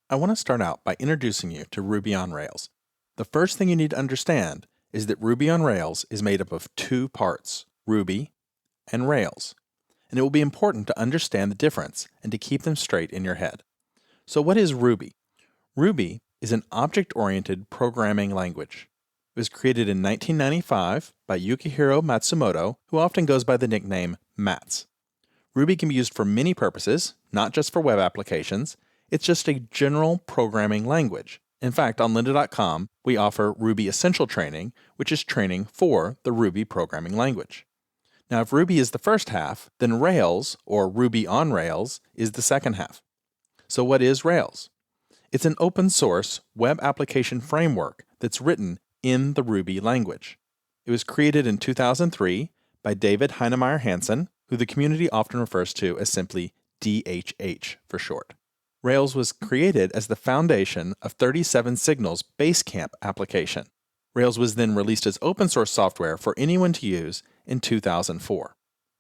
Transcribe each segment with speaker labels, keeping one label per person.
Speaker 1: I want to start out by introducing you to Ruby on Rails. The first thing you need to understand is that Ruby on Rails is made up of two parts, Ruby and Rails. And it will be important to understand the difference and to keep them straight in your head. So what is Ruby? Ruby is an object-oriented programming language. It was created in 1995 by Yukihiro Matsumoto, who often goes by the nickname Mats. Ruby can be used for many purposes, not just for web applications. It's just a general programming language. In fact, on lynda.com, we offer Ruby Essential Training, which is training for the Ruby programming language. Now, if Ruby is the first half, then Rails, or Ruby on Rails, is the second half. So what is Rails? It's an open source web application framework that's written in the Ruby language. It was created in 2003 by David Heinemeier Hansson, who the community often refers to as simply DHH for short. Rails was created as the foundation of 37 Signal's Basecamp application. Rails was then released as open source software for anyone to use in 2004.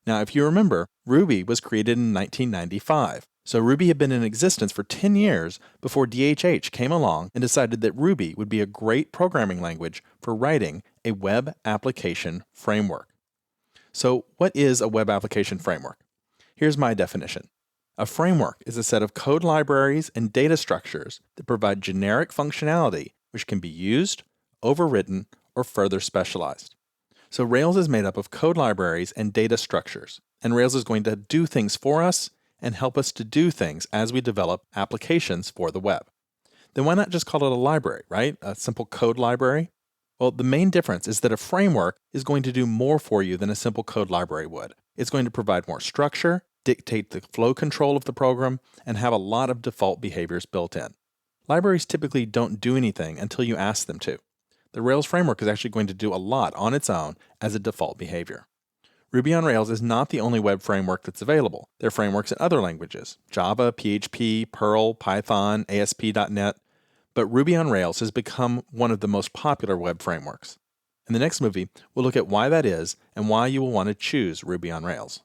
Speaker 1: Now, if you remember, Ruby was created in 1995, so Ruby had been in existence for 10 years before DHH came along and decided that Ruby would be a great programming language for writing a web application framework. So, what is a web application framework? Here's my definition. A framework is a set of code libraries and data structures that provide generic functionality which can be used, overwritten, or further specialized. So Rails is made up of code libraries and data structures, and Rails is going to do things for us and help us to do things as we develop applications for the web. Then why not just call it a library, right? A simple code library? Well, the main difference is that a framework is going to do more for you than a simple code library would. It's going to provide more structure, dictate the flow control of the program, and have a lot of default behaviors built in. Libraries typically don't do anything until you ask them to. The Rails framework is actually going to do a lot on its own as a default behavior. Ruby on Rails is not the only web framework that's available. There are frameworks in other languages, Java, PHP, Perl, Python, ASP.NET, but Ruby on Rails has become one of the most popular web frameworks. In the next movie, we'll look at why that is and why you will want to choose Ruby on Rails.